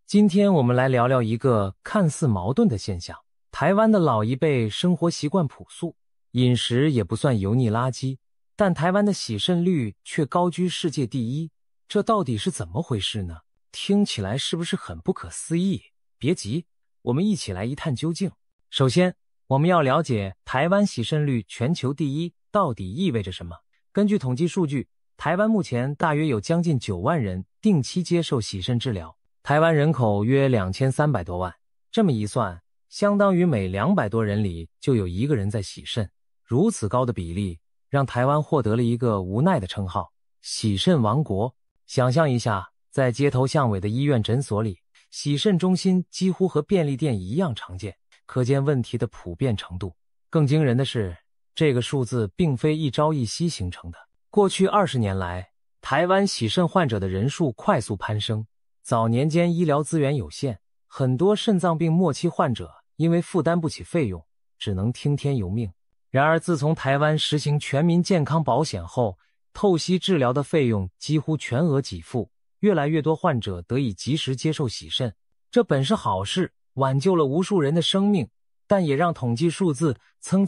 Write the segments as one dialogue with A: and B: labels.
A: 今天我们来聊聊一个看似矛盾的现象：台湾的老一辈生活习惯朴素，饮食也不算油腻垃圾，但台湾的洗肾率却高居世界第一，这到底是怎么回事呢？听起来是不是很不可思议？别急，我们一起来一探究竟。首先，我们要了解台湾洗肾率全球第一到底意味着什么。根据统计数据，台湾目前大约有将近9万人定期接受洗肾治疗。台湾人口约2300多万，这么一算，相当于每200多人里就有1个人在洗肾。如此高的比例，让台湾获得了一个无奈的称号——洗肾王国。想象一下，在街头巷尾的医院诊所里，洗肾中心几乎和便利店一样常见，可见问题的普遍程度。更惊人的是，这个数字并非一朝一夕形成的。过去20年来，台湾洗肾患者的人数快速攀升。早年间医疗资源有限，很多肾脏病末期患者因为负担不起费用，只能听天由命。然而自从台湾实行全民健康保险后，透析治疗的费用几乎全额给付，越来越多患者得以及时接受洗肾。这本是好事，挽救了无数人的生命，但也让统计数字蹭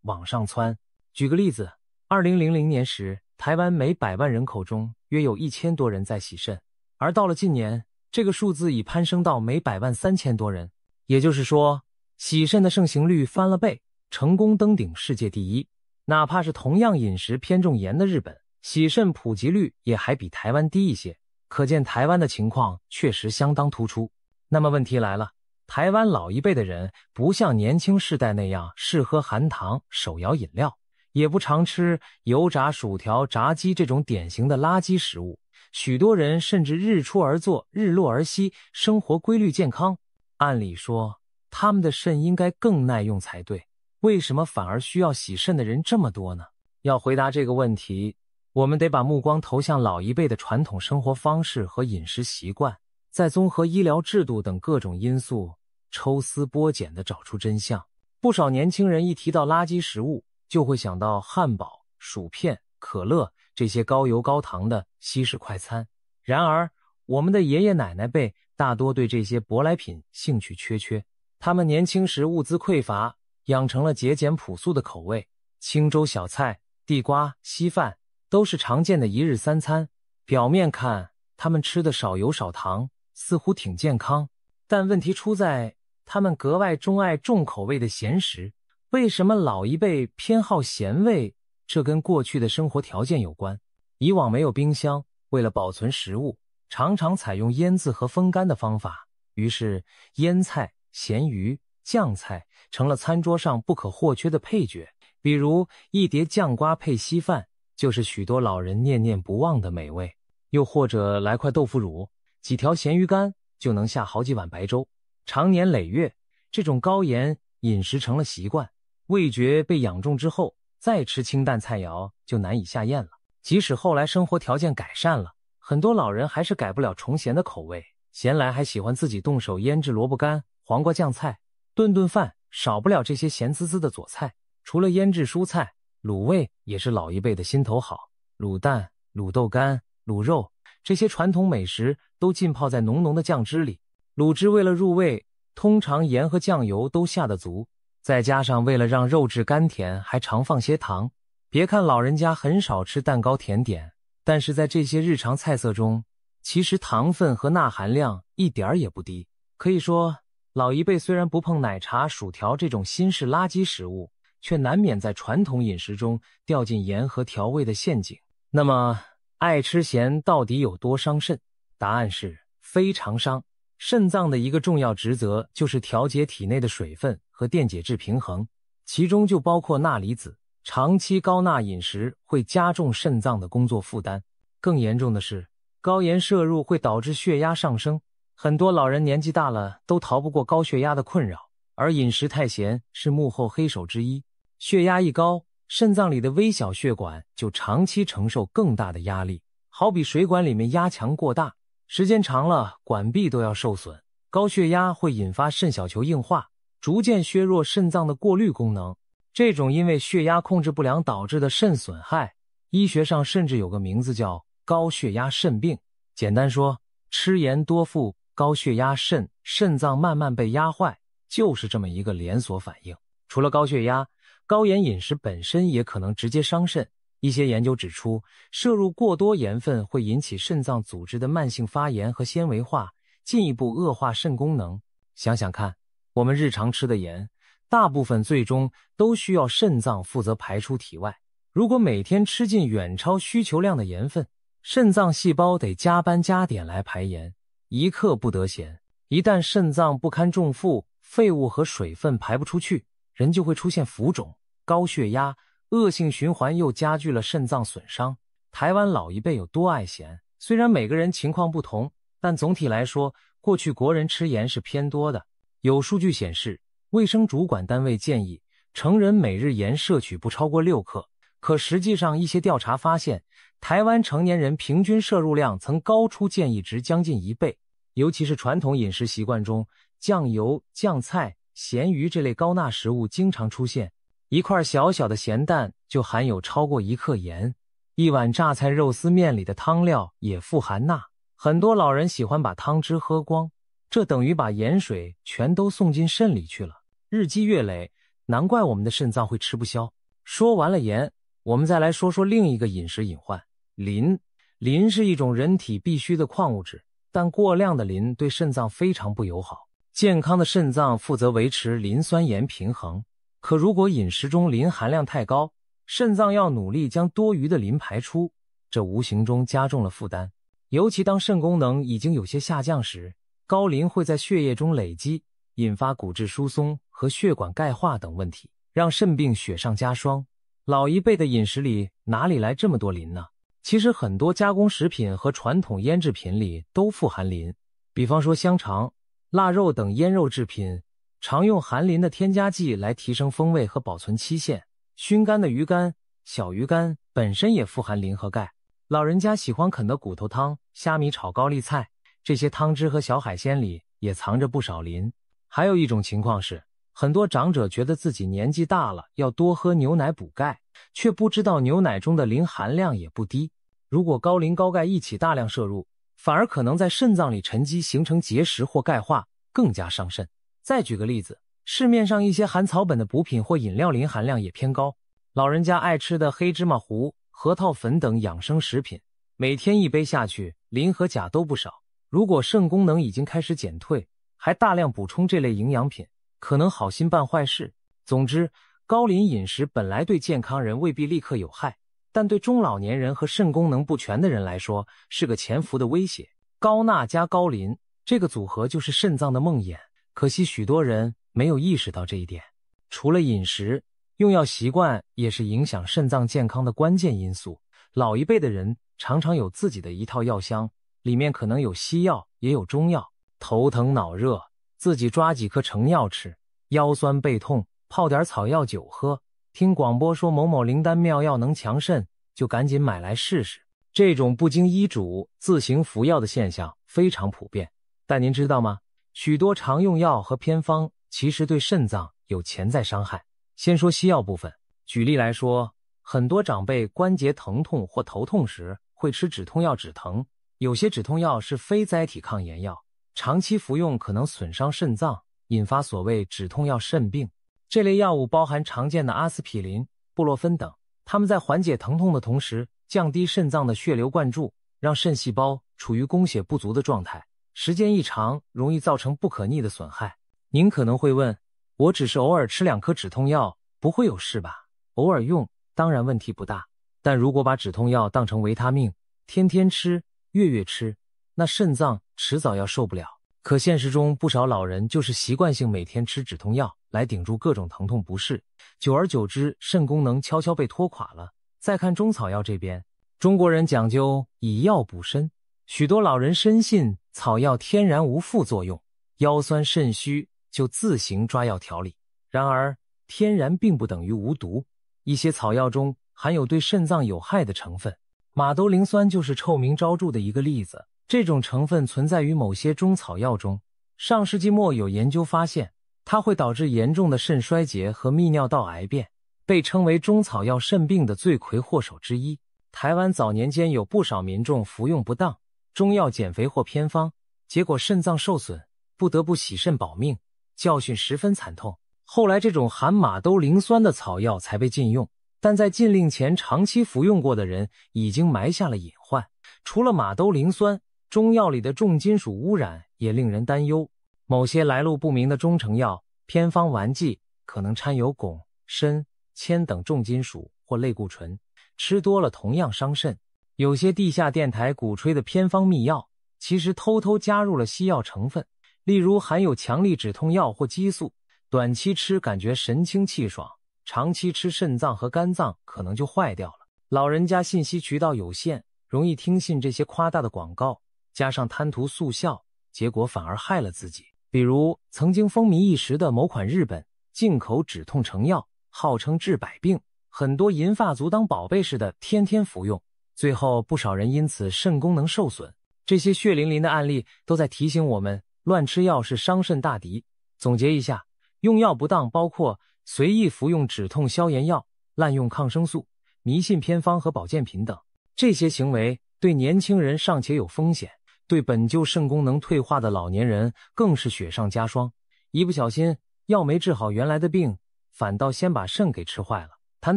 A: 往上窜。举个例子，2000年时，台湾每100万人口中约有1000多人在洗肾，而到了近年，这个数字已攀升到每100万3000多人。也就是说，洗肾的盛行率翻了倍，成功登顶世界第一。哪怕是同样饮食偏重盐的日本，洗肾普及率也还比台湾低一些，可见台湾的情况确实相当突出。那么问题来了，台湾老一辈的人不像年轻世代那样嗜喝含糖手摇饮料，也不常吃油炸薯条、炸鸡这种典型的垃圾食物，许多人甚至日出而作，日落而息，生活规律健康。按理说，他们的肾应该更耐用才对，为什么反而需要洗肾的人这么多呢？要回答这个问题，我们得把目光投向老一辈的传统生活方式和饮食习惯，再综合医疗制度等各种因素，抽丝剥茧地找出真相。不少年轻人一提到垃圾食物，就会想到汉堡、薯片、可乐这些高油高糖的西式快餐。然而，我们的爷爷奶奶辈大多对这些舶来品兴趣缺缺，他们年轻时物资匮乏，养成了节俭朴素的口味，清粥小菜、地瓜、稀饭都是常见的一日三餐。表面看，他们吃的少油少糖，似乎挺健康，但问题出在他们格外钟爱重口味的咸食。为什么老一辈偏好咸味？这跟过去的生活条件有关。以往没有冰箱，为了保存食物，常常采用腌制和风干的方法，于是腌菜、咸鱼、酱菜成了餐桌上不可或缺的配角。比如一碟酱瓜配稀饭，就是许多老人念念不忘的美味。又或者来块豆腐乳，几条咸鱼干就能下好几碗白粥。长年累月，这种高盐饮食成了习惯，味觉被养重之后，再吃清淡菜肴就难以下咽了。即使后来生活条件改善了，很多老人还是改不了重咸的口味，闲来还喜欢自己动手腌制萝卜干、黄瓜酱菜，顿饭少不了这些咸滋滋的佐菜。除了腌制蔬菜，卤味也是老一辈的心头好。卤蛋、卤豆干、卤肉，这些传统美食都浸泡在浓浓的酱汁里。卤汁为了入味，通常盐和酱油都下得足，再加上为了让肉质甘甜，还常放些糖。别看老人家很少吃蛋糕甜点，但是在这些日常菜色中，其实糖分和钠含量一点儿也不低。可以说，老一辈虽然不碰奶茶、薯条这种新式垃圾食物，却难免在传统饮食中掉进盐和调味的陷阱。那么，爱吃咸到底有多伤肾？答案是非常伤。肾脏的一个重要职责就是调节体内的水分和电解质平衡，其中就包括钠离子。长期高钠饮食会加重肾脏的工作负担。更严重的是，高盐摄入会导致血压上升，很多老人年纪大了都逃不过高血压的困扰，而饮食太咸是幕后黑手之一。血压一高，肾脏里的微小血管就长期承受更大的压力，好比水管里面压强过大，时间长了管壁都要受损。高血压会引发肾小球硬化，逐渐削弱肾脏的过滤功能。这种因为血压控制不良导致的肾损害，医学上甚至有个名字叫高血压肾病。简单说，吃盐多富高血压肾脏慢慢被压坏，就是这么一个连锁反应。除了高血压，高盐饮食本身也可能直接伤肾。一些研究指出，摄入过多盐分会引起肾脏组织的慢性发炎和纤维化，进一步恶化肾功能。想想看，我们日常吃的盐，大部分最终都需要肾脏负责排出体外。如果每天吃进远超需求量的盐分，肾脏细胞得加班加点来排盐，一刻不得闲。一旦肾脏不堪重负，废物和水分排不出去，人就会出现浮肿、高血压，恶性循环又加剧了肾脏损伤。台湾老一辈有多爱咸？虽然每个人情况不同，但总体来说，过去国人吃盐是偏多的。有数据显示，卫生主管单位建议成人每日盐摄取不超过6克，可实际上一些调查发现，台湾成年人平均摄入量曾高出建议值将近1倍。尤其是传统饮食习惯中，酱油、酱菜、咸鱼这类高钠食物经常出现，一块小小的咸蛋就含有超过1克盐，一碗榨菜肉丝面里的汤料也富含钠。很多老人喜欢把汤汁喝光，这等于把盐水全都送进肾里去了。日积月累，难怪我们的肾脏会吃不消。说完了盐，我们再来说说另一个饮食隐患——磷。磷是一种人体必需的矿物质，但过量的磷对肾脏非常不友好。健康的肾脏负责维持磷酸盐平衡，可如果饮食中磷含量太高，肾脏要努力将多余的磷排出，这无形中加重了负担。尤其当肾功能已经有些下降时，高磷会在血液中累积，引发骨质疏松和血管钙化等问题，让肾病雪上加霜。老一辈的饮食里哪里来这么多磷呢？其实很多加工食品和传统腌制品里都富含磷，比方说香肠、腊肉等腌肉制品，常用含磷的添加剂来提升风味和保存期限。熏干的鱼干、小鱼干本身也富含磷和钙。老人家喜欢啃的骨头汤、虾米炒高丽菜，这些汤汁和小海鲜里也藏着不少磷。还有一种情况是，很多长者觉得自己年纪大了，要多喝牛奶补钙，却不知道牛奶中的磷含量也不低。如果高磷高钙一起大量摄入，反而可能在肾脏里沉积形成结石或钙化，更加伤肾。再举个例子，市面上一些含草本的补品或饮料磷含量也偏高。老人家爱吃的黑芝麻糊、核桃粉等养生食品，每天一杯下去，磷和钾都不少。如果肾功能已经开始减退，还大量补充这类营养品，可能好心办坏事。总之，高磷饮食本来对健康人未必立刻有害，但对中老年人和肾功能不全的人来说，是个潜伏的威胁。高钠加高磷，这个组合就是肾脏的梦魇，可惜许多人没有意识到这一点。除了饮食，用药习惯也是影响肾脏健康的关键因素。老一辈的人常常有自己的一套药箱，里面可能有西药，也有中药。头疼脑热，自己抓几颗成药吃；腰酸背痛，泡点草药酒喝。听广播说某某灵丹妙药能强肾，就赶紧买来试试。这种不经医嘱自行服药的现象非常普遍。但您知道吗？许多常用药和偏方其实对肾脏有潜在伤害。先说西药部分，举例来说，很多长辈关节疼痛或头痛时会吃止痛药止疼，有些止痛药是非甾体抗炎药，长期服用可能损伤肾脏，引发所谓止痛药肾病。这类药物包含常见的阿司匹林、布洛芬等，它们在缓解疼痛的同时，降低肾脏的血流灌注，让肾细胞处于供血不足的状态，时间一长，容易造成不可逆的损害。您可能会问，我只是偶尔吃2颗止痛药，不会有事吧？偶尔用，当然问题不大。但如果把止痛药当成维他命，天天吃，月月吃，那肾脏迟早要受不了。可现实中不少老人就是习惯性每天吃止痛药来顶住各种疼痛不适，久而久之，肾功能悄悄被拖垮了。再看中草药这边，中国人讲究以药补身，许多老人深信草药天然无副作用，腰酸肾虚就自行抓药调理。然而，天然并不等于无毒，一些草药中含有对肾脏有害的成分，马兜铃酸就是臭名昭著的一个例子。这种成分存在于某些中草药中，上世纪末有研究发现，它会导致严重的肾衰竭和泌尿道癌变，被称为中草药肾病的罪魁祸首之一。台湾早年间有不少民众服用不当中药减肥或偏方，结果肾脏受损，不得不洗肾保命，教训十分惨痛。后来这种含马兜铃酸的草药才被禁用，但在禁令前长期服用过的人已经埋下了隐患。除了马兜铃酸，中药里的重金属污染也令人担忧。某些来路不明的中成药、偏方丸剂可能掺有汞、砷、铅等重金属或类固醇，吃多了同样伤肾。有些地下电台鼓吹的偏方秘药，其实偷偷加入了西药成分，例如含有强力止痛药或激素，短期吃感觉神清气爽，长期吃肾脏和肝脏可能就坏掉了。老人家信息渠道有限，容易听信这些夸大的广告，加上贪图速效，结果反而害了自己。比如曾经风靡一时的某款日本进口止痛成药，号称治百病，很多银发族当宝贝似的天天服用，最后不少人因此肾功能受损。这些血淋淋的案例都在提醒我们，乱吃药是伤肾大敌。总结一下，用药不当包括随意服用止痛消炎药、滥用抗生素、迷信偏方和保健品等。这些行为对年轻人尚且有风险，对本就肾功能退化的老年人更是雪上加霜。一不小心，药没治好原来的病，反倒先把肾给吃坏了。谈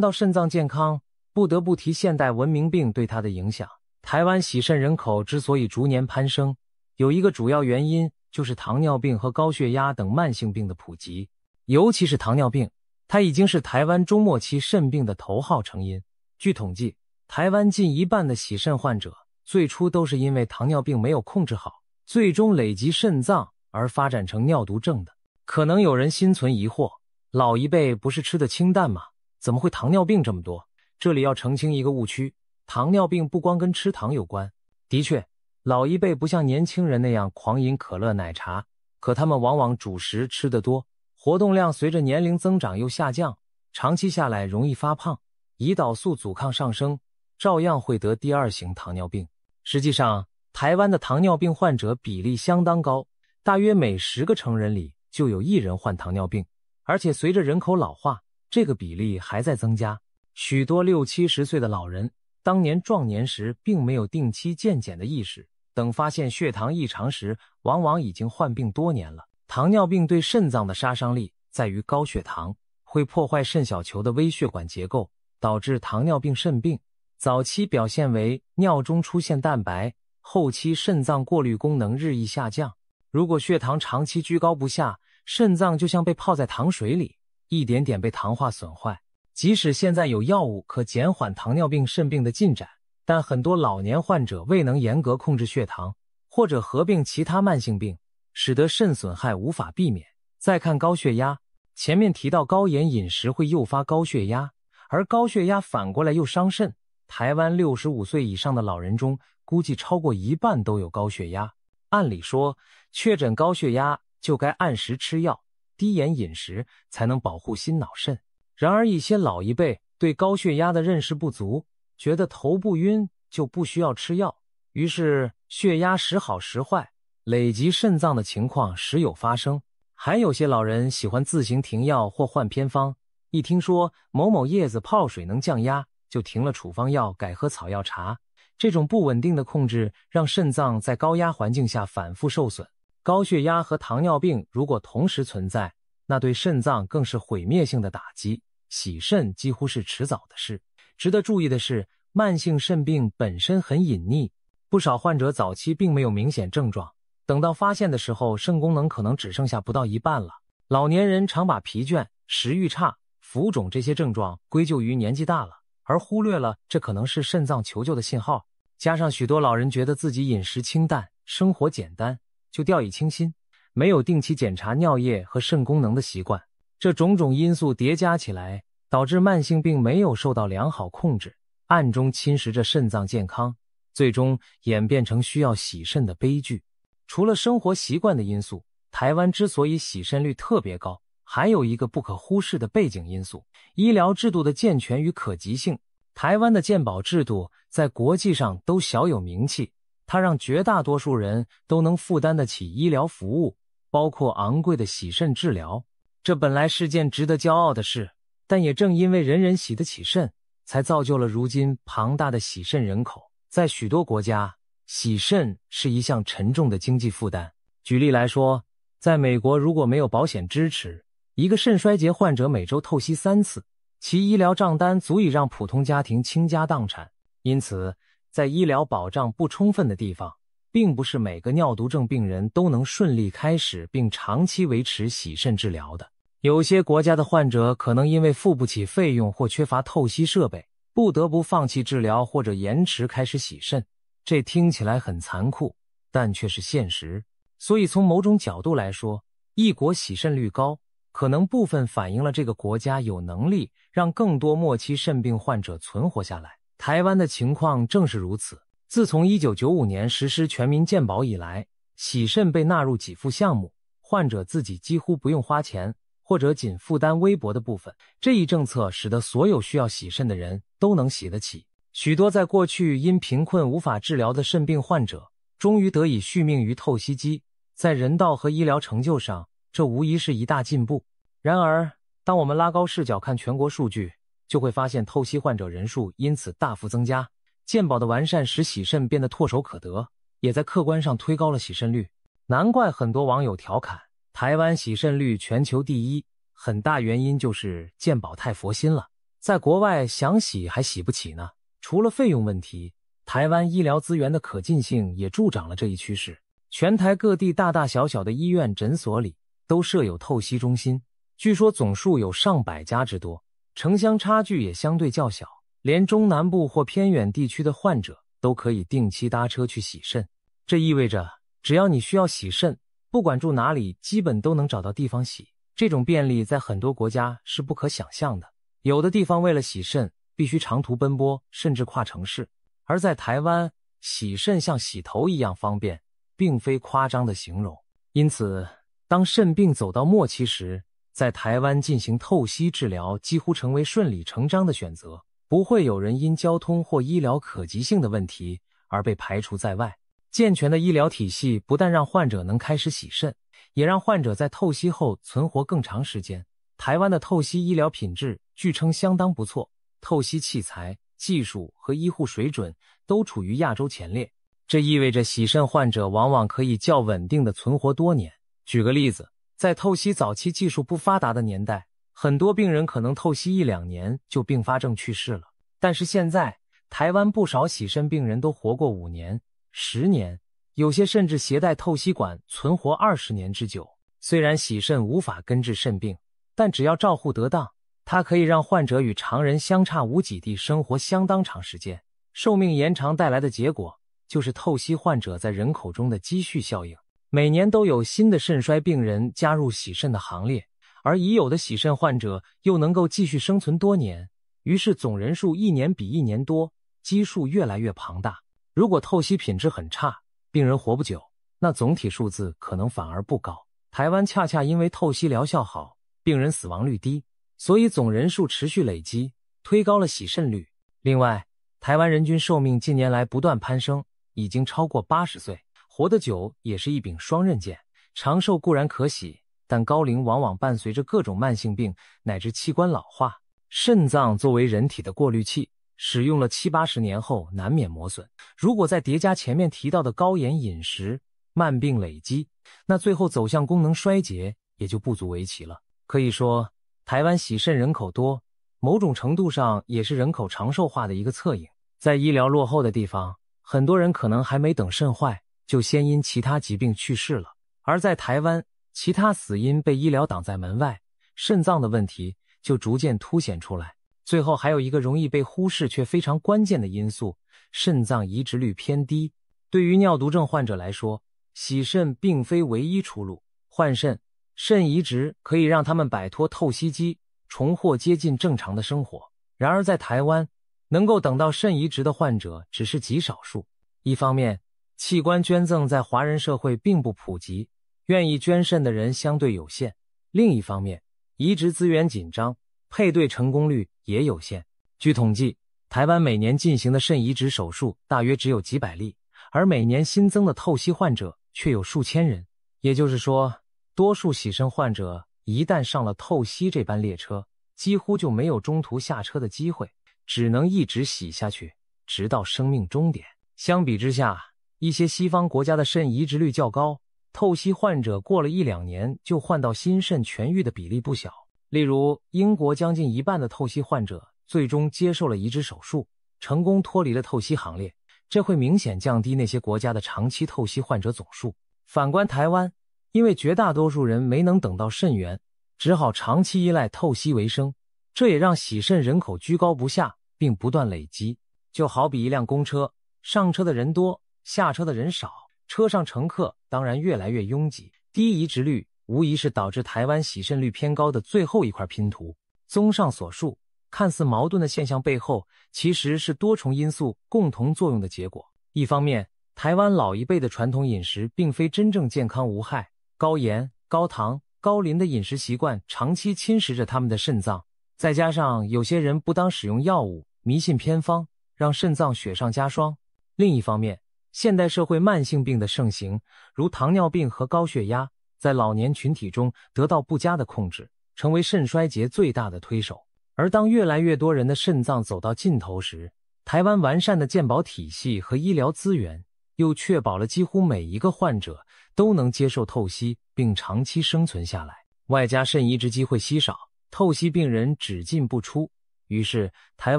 A: 到肾脏健康，不得不提现代文明病对它的影响。台湾洗肾人口之所以逐年攀升，有一个主要原因就是糖尿病和高血压等慢性病的普及。尤其是糖尿病，它已经是台湾中末期肾病的头号成因。据统计，台湾近一半的洗肾患者最初都是因为糖尿病没有控制好，最终累及肾脏而发展成尿毒症的。可能有人心存疑惑，老一辈不是吃的清淡吗？怎么会糖尿病这么多？这里要澄清一个误区，糖尿病不光跟吃糖有关。的确，老一辈不像年轻人那样狂饮可乐奶茶，可他们往往主食吃得多，活动量随着年龄增长又下降，长期下来容易发胖，胰岛素阻抗上升，照样会得第二型糖尿病。实际上，台湾的糖尿病患者比例相当高，大约每10个成人里就有1人患糖尿病，而且随着人口老化，这个比例还在增加。许多60、70岁的老人，当年壮年时并没有定期健检的意识，等发现血糖异常时，往往已经患病多年了。糖尿病对肾脏的杀伤力在于高血糖会破坏肾小球的微血管结构，导致糖尿病肾病。早期表现为尿中出现蛋白，后期肾脏过滤功能日益下降。如果血糖长期居高不下，肾脏就像被泡在糖水里，一点点被糖化损坏。即使现在有药物可减缓糖尿病肾病的进展，但很多老年患者未能严格控制血糖，或者合并其他慢性病，使得肾损害无法避免。再看高血压，前面提到高盐饮食会诱发高血压，而高血压反过来又伤肾。台湾65岁以上的老人中，估计超过一半都有高血压。按理说，确诊高血压就该按时吃药，低盐饮食才能保护心脑肾。然而一些老一辈对高血压的认识不足，觉得头不晕就不需要吃药，于是血压时好时坏，累及肾脏的情况时有发生。还有些老人喜欢自行停药或换偏方，一听说某某叶子泡水能降压，就停了处方药改喝草药茶。这种不稳定的控制让肾脏在高压环境下反复受损。高血压和糖尿病如果同时存在，那对肾脏更是毁灭性的打击，洗肾几乎是迟早的事。值得注意的是，慢性肾病本身很隐匿，不少患者早期并没有明显症状，等到发现的时候，肾功能可能只剩下不到一半了。老年人常把疲倦、食欲差、浮肿这些症状归咎于年纪大了，而忽略了这可能是肾脏求救的信号。加上许多老人觉得自己饮食清淡、生活简单，就掉以轻心，没有定期检查尿液和肾功能的习惯。这种种因素叠加起来，导致慢性病没有受到良好控制，暗中侵蚀着肾脏健康，最终演变成需要洗肾的悲剧。除了生活习惯的因素，台湾之所以洗肾率特别高，还有一个不可忽视的背景因素：医疗制度的健全与可及性。台湾的健保制度在国际上都小有名气，它让绝大多数人都能负担得起医疗服务，包括昂贵的洗肾治疗。这本来是件值得骄傲的事，但也正因为人人洗得起肾，才造就了如今庞大的洗肾人口。在许多国家，洗肾是一项沉重的经济负担。举例来说，在美国如果没有保险支持，一个肾衰竭患者每周透析3次，其医疗账单足以让普通家庭倾家荡产。因此，在医疗保障不充分的地方，并不是每个尿毒症病人都能顺利开始并长期维持洗肾治疗的。有些国家的患者可能因为付不起费用或缺乏透析设备，不得不放弃治疗或者延迟开始洗肾。这听起来很残酷，但却是现实。所以从某种角度来说，一国洗肾率高，可能部分反映了这个国家有能力让更多末期肾病患者存活下来。台湾的情况正是如此。自从1995年实施全民健保以来，洗肾被纳入给付项目，患者自己几乎不用花钱，或者仅负担微薄的部分。这一政策使得所有需要洗肾的人都能洗得起。许多在过去因贫困无法治疗的肾病患者，终于得以续命于透析机。在人道和医疗成就上，这无疑是一大进步。然而，当我们拉高视角看全国数据，就会发现透析患者人数因此大幅增加。健保的完善使洗肾变得唾手可得，也在客观上推高了洗肾率。难怪很多网友调侃，台湾洗肾率全球第一，很大原因就是健保太佛心了，在国外想洗还洗不起呢。除了费用问题，台湾医疗资源的可进性也助长了这一趋势。全台各地大大小小的医院诊所里都设有透析中心，据说总数有上百家之多，城乡差距也相对较小，连中南部或偏远地区的患者都可以定期搭车去洗肾。这意味着只要你需要洗肾，不管住哪里，基本都能找到地方洗。这种便利在很多国家是不可想象的。有的地方为了洗肾必须长途奔波，甚至跨城市。而在台湾，洗肾像洗头一样方便，并非夸张的形容。因此，当肾病走到末期时，在台湾进行透析治疗几乎成为顺理成章的选择，不会有人因交通或医疗可及性的问题而被排除在外。健全的医疗体系不但让患者能开始洗肾，也让患者在透析后存活更长时间。台湾的透析医疗品质据称相当不错，透析器材、技术和医护水准都处于亚洲前列。这意味着洗肾患者往往可以较稳定的存活多年。举个例子，在透析早期技术不发达的年代，很多病人可能透析1-2年就并发症去世了。但是现在，台湾不少洗肾病人都活过5年、10年，有些甚至携带透析管存活20年之久。虽然洗肾无法根治肾病，但只要照护得当，它可以让患者与常人相差无几地生活相当长时间。寿命延长带来的结果，就是透析患者在人口中的积蓄效应。每年都有新的肾衰病人加入洗肾的行列，而已有的洗肾患者又能够继续生存多年，于是总人数一年比一年多，基数越来越庞大。如果透析品质很差，病人活不久，那总体数字可能反而不高。台湾恰恰因为透析疗效好，病人死亡率低，所以总人数持续累积，推高了洗肾率。另外，台湾人均寿命近年来不断攀升，已经超过80岁，活得久也是一柄双刃剑。长寿固然可喜，但高龄往往伴随着各种慢性病乃至器官老化。肾脏作为人体的过滤器，使用了70-80年后难免磨损。如果再叠加前面提到的高盐饮食、慢病累积，那最后走向功能衰竭也就不足为奇了。可以说，台湾洗肾人口多，某种程度上也是人口长寿化的一个侧影。在医疗落后的地方，很多人可能还没等肾坏，就先因其他疾病去世了。而在台湾，其他死因被医疗挡在门外，肾脏的问题就逐渐凸显出来。最后还有一个容易被忽视却非常关键的因素，肾脏移植率偏低。对于尿毒症患者来说，洗肾并非唯一出路。换肾、肾移植可以让他们摆脱透析机，重获接近正常的生活。然而在台湾，能够等到肾移植的患者只是极少数。一方面，器官捐赠在华人社会并不普及，愿意捐肾的人相对有限。另一方面，移植资源紧张，配对成功率也有限。据统计，台湾每年进行的肾移植手术大约只有几百例，而每年新增的透析患者却有数千人。也就是说，多数洗肾患者一旦上了透析这班列车，几乎就没有中途下车的机会，只能一直洗下去，直到生命终点。相比之下，一些西方国家的肾移植率较高，透析患者过了1-2年就换到新肾痊愈的比例不小。例如，英国将近一半的透析患者最终接受了移植手术，成功脱离了透析行列，这会明显降低那些国家的长期透析患者总数。反观台湾，因为绝大多数人没能等到肾源，只好长期依赖透析为生，这也让洗肾人口居高不下，并不断累积。就好比一辆公车，上车的人多，下车的人少，车上乘客当然越来越拥挤，低移植率无疑是导致台湾洗肾率偏高的最后一块拼图。综上所述，看似矛盾的现象背后，其实是多重因素共同作用的结果。一方面，台湾老一辈的传统饮食并非真正健康无害，高盐、高糖、高磷的饮食习惯长期侵蚀着他们的肾脏，再加上有些人不当使用药物，迷信偏方，让肾脏雪上加霜。另一方面，现代社会慢性病的盛行，如糖尿病和高血压，在老年群体中得到不佳的控制，成为肾衰竭最大的推手。而当越来越多人的肾脏走到尽头时，台湾完善的健保体系和医疗资源又确保了几乎每一个患者都能接受透析并长期生存下来。外加肾移植机会稀少，透析病人只进不出，于是台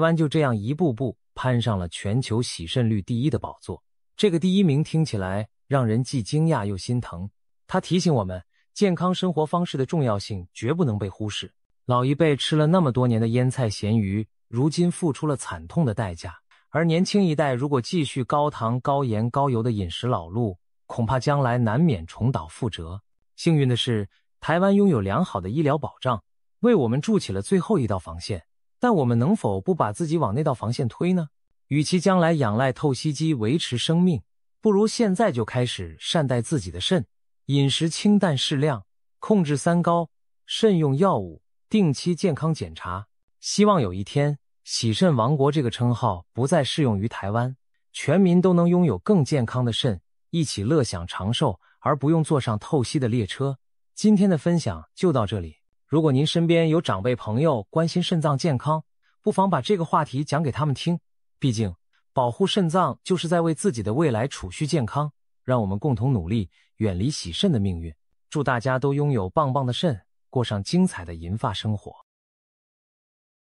A: 湾就这样一步步攀上了全球洗肾率第1的宝座。这个第1名听起来让人既惊讶又心疼，它提醒我们，健康生活方式的重要性绝不能被忽视。老一辈吃了那么多年的腌菜咸鱼，如今付出了惨痛的代价，而年轻一代如果继续高糖、高盐、高油的饮食老路，恐怕将来难免重蹈覆辙。幸运的是，台湾拥有良好的医疗保障，为我们筑起了最后一道防线，但我们能否不把自己往那道防线推呢？与其将来仰赖透析机维持生命，不如现在就开始善待自己的肾，饮食清淡适量，控制3高，慎用药物，定期健康检查。希望有一天，洗肾王国这个称号不再适用于台湾，全民都能拥有更健康的肾，一起乐享长寿，而不用坐上透析的列车。今天的分享就到这里，如果您身边有长辈朋友关心肾脏健康，不妨把这个话题讲给他们听。毕竟，保护肾脏就是在为自己的未来储蓄健康，让我们共同努力，远离洗肾的命运。祝大家都拥有棒棒的肾，过上精彩的银发生活。